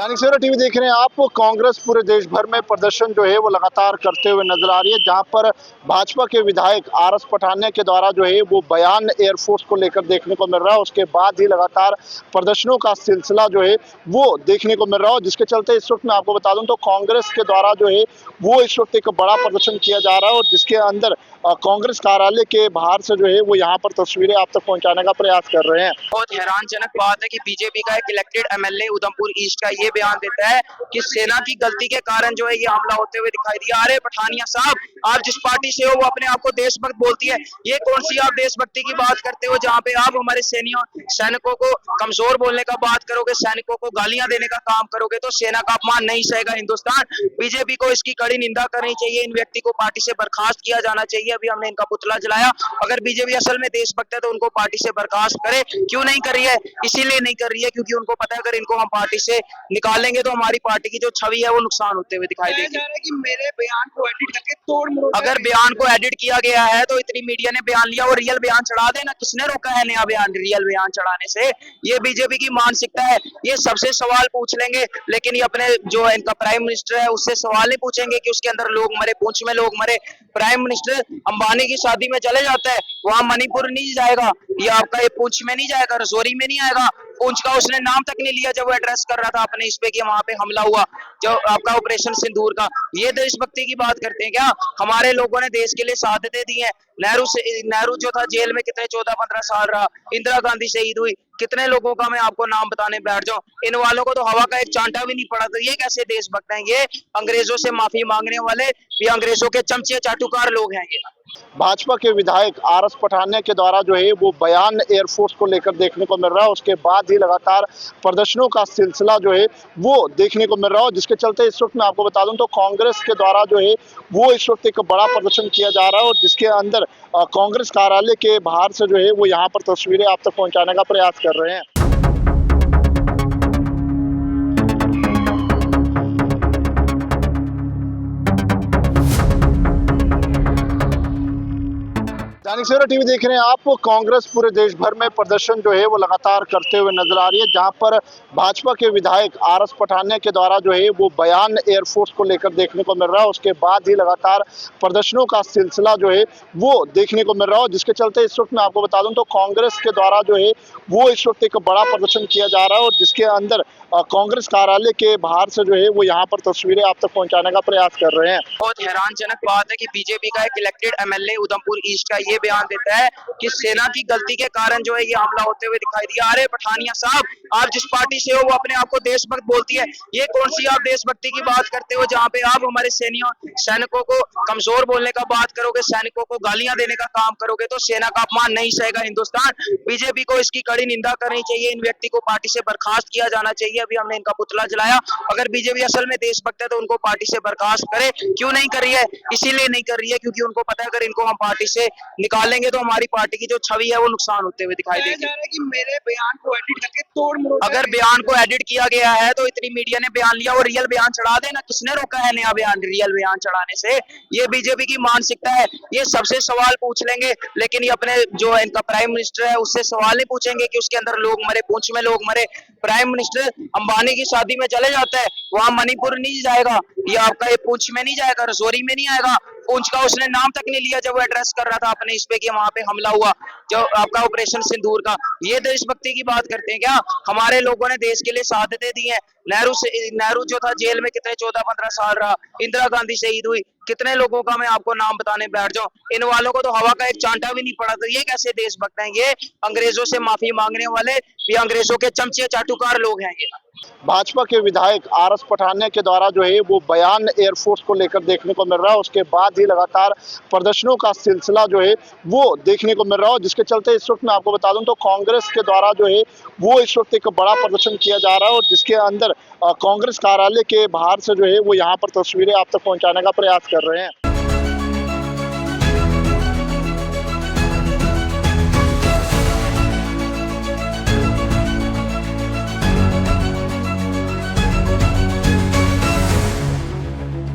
Dainik Savera TV देख रहे हैं आप। कांग्रेस पूरे देश भर में प्रदर्शन जो है वो लगातार करते हुए नजर आ रही है, जहां पर भाजपा के विधायक आर.एस. पठानिया के द्वारा जो है वो बयान एयरफोर्स को लेकर देखने को मिल रहा है। उसके बाद ही लगातार प्रदर्शनों का सिलसिला जो है वो देखने को मिल रहा है, जिसके चलते इस वक्त मैं आपको बता दूं तो कांग्रेस के द्वारा जो है वो इस वक्त एक बड़ा प्रदर्शन किया जा रहा है, और जिसके अंदर कांग्रेस कार्यालय के बाहर से जो है वो यहाँ पर तस्वीरें आप तक पहुँचाने का प्रयास कर रहे हैं। बहुत हैरानजनक बात है कि बीजेपी का एक इलेक्टेड एमएलए उधमपुर ईस्ट का ये बयान देता है कि सेना की गलती के कारण जो है ये हमला होते हुए दिखाई दिया। अरे पठानिया साहब, आप जिस पार्टी से हो वो अपने आप को देशभक्त बोलती है, ये कौन सी आप देशभक्ति की बात करते हो जहाँ पे आप हमारे सैनिकों को कमजोर बोलने का बात करोगे, सैनिकों को गालियां देने का काम करोगे तो सेना का अपमान नहीं सहेगा हिंदुस्तान। बीजेपी को इसकी कड़ी निंदा करनी चाहिए, इन व्यक्ति को पार्टी से बर्खास्त किया जाना चाहिए। अभी हमने इनका पुतला जलाया। अगर बीजेपी असल में देशभक्त है तो उनको पार्टी से बर्खास्त करे। क्यों नहीं कर रही है? इसीलिए नहीं कर रही है क्योंकि उनको पता है अगर इनको हम पार्टी से निकालेंगे तो हमारी पार्टी की जो छवि है वो नुकसान होते हुए दिखाई देगी। कि मेरे बयान को एडिट करके तोड़ मरोड़, अगर बयान को एडिट किया गया है तो इतनी मीडिया ने बयान लिया, और रियल बयान चढ़ा देना, किसने रोका है नया बयान रियल बयान चढ़ाने से? ये बीजेपी की मानसिकता है। ये सबसे सवाल पूछ लेंगे, लेकिन ये अपने जो इनका प्राइम मिनिस्टर है उससे सवाल नहीं पूछेंगे कि उसके अंदर लोग मरे, पुंछ में लोग मरे। प्राइम मिनिस्टर अंबानी की शादी में चले जाता है, वहां मणिपुर नहीं जाएगा, या आपका ये पुंछ में नहीं जाएगा, रजौरी में नहीं आएगा। पुंछ का उसने नाम तक नहीं लिया जब वो एड्रेस कर रहा था अपने इस पे कि वहां पे हमला हुआ, जो आपका ऑपरेशन सिंदूर का। ये देशभक्ति की बात करते हैं क्या? हमारे लोगों ने देश के लिए शहादतें दी हैं। नेहरू जो था जेल में कितने 14-15 साल रहा, इंदिरा गांधी शहीद हुई, कितने लोगों का मैं आपको नाम बताने बैठ जाऊं। इन वालों को तो हवा का एक चांटा भी नहीं पड़ा, तो ये कैसे देशभक्त हैं? ये अंग्रेजों से माफी मांगने वाले, ये अंग्रेजों के चमचे चाटुकार लोग हैं ये। भाजपा के विधायक आर.एस. पठानिया के द्वारा जो है वो बयान एयरफोर्स को लेकर देखने को मिल रहा है। उसके बाद ही लगातार प्रदर्शनों का सिलसिला जो है वो देखने को मिल रहा है, जिसके चलते इस वक्त मैं आपको बता दूं तो कांग्रेस के द्वारा जो है वो इस वक्त एक बड़ा प्रदर्शन किया जा रहा है, और जिसके अंदर कांग्रेस कार्यालय के बाहर से जो है वो यहाँ पर तस्वीरें आप तक पहुँचाने का प्रयास कर रहे हैं। दैनिक सवेरा टीवी देख रहे हैं आप। कांग्रेस पूरे देश भर में प्रदर्शन जो है वो लगातार करते हुए नजर आ रही है, जहां पर भाजपा के विधायक आर.एस. पठानिया के द्वारा जो है वो बयान एयरफोर्स को लेकर देखने को मिल रहा है। उसके बाद ही लगातार प्रदर्शनों का सिलसिला जो है वो देखने को मिल रहा है, जिसके चलते इस वक्त मैं आपको बता दूं तो कांग्रेस के द्वारा जो है वो इस वक्त एक बड़ा प्रदर्शन किया जा रहा है, और जिसके अंदर कांग्रेस कार्यालय के बाहर से जो है वो यहाँ पर तस्वीरें आप तक पहुँचाने का प्रयास कर रहे हैं। बहुत हैरानजनक बात है कि बीजेपी का एक इलेक्टेड एमएलए उधमपुर ईस्ट का ये बयान देता है कि सेना की गलती के कारण जो है ये हमला होते हुए दिखाई दिया। अरे पठानिया साहब, आप जिस पार्टी से हो वो अपने आप को देशभक्त बोलती है, ये कौन सी आप देशभक्ति की बात करते हो जहाँ पे आप हमारे सैनिकों को कमजोर बोलने का बात करोगे, सैनिकों को गालियां देने का काम करोगे तो सेना का अपमान नहीं सहेगा हिंदुस्तान। बीजेपी को इसकी कड़ी निंदा करनी चाहिए, इन व्यक्ति को पार्टी से बर्खास्त किया जाना चाहिए। अभी हमने इनका पुतला जलाया। अगर बीजेपी असल में देशभक्त है तो उनको पार्टी से बर्खास्त करे। क्यों नहीं कर रही है? इसीलिए नहीं कर रही है क्योंकि उनको पता है अगर इनको हम पार्टी से निकालेंगे तो हमारी पार्टी की जो छवि है वो नुकसान होते हुए दिखाई देगी। कि मेरे बयान को एडिट करके तोड़ मरोड़, अगर बयान को एडिट किया गया है तो इतनी मीडिया ने बयान लिया, और रियल बयान चढ़ा देना, किसने रोका है नया बयान रियल बयान चढ़ाने से? ये बीजेपी की मानसिकता है। ये सबसे सवाल पूछ लेंगे, लेकिन ये अपने जो इनका प्राइम मिनिस्टर है उससे सवाल नहीं पूछेंगे कि उसके अंदर लोग मरे, पुंछ में लोग मरे। प्राइम मिनिस्टर अंबानी की शादी में चले जाता है, वहां मणिपुर नहीं जाएगा, या आपका ये पुंछ में नहीं जाएगा, रजौरी में नहीं आएगा। पुंछ का उसने नाम तक नहीं लिया जब वो एड्रेस कर रहा था अपने इस पे कि वहां पे हमला हुआ, जो आपका ऑपरेशन सिंदूर का। ये देशभक्ति की बात करते हैं क्या? हमारे लोगों ने देश के लिए शहादतें दी हैं। नेहरू जो था जेल में कितने 14-15 साल रहा, इंदिरा गांधी शहीद हुई, कितने लोगों का मैं आपको नाम बताने बैठ जाऊं। इन वालों को तो हवा का एक चांटा भी नहीं पड़ा, तो ये कैसे देशभक्त हैं? ये अंग्रेजों से माफी मांगने वाले, ये अंग्रेजों के चमचे चाटुकार लोग हैं ये। भाजपा के विधायक आर.एस. पठानिया के द्वारा जो है वो बयान एयरफोर्स को लेकर देखने को मिल रहा है। उसके बाद ही लगातार प्रदर्शनों का सिलसिला जो है वो देखने को मिल रहा है, जिसके चलते इस वक्त मैं आपको बता दूं तो कांग्रेस के द्वारा जो है वो इस वक्त एक बड़ा प्रदर्शन किया जा रहा है, और जिसके अंदर कांग्रेस कार्यालय के बाहर से जो है वो यहाँ पर तस्वीरें आप तक पहुँचाने का प्रयास कर रहे हैं।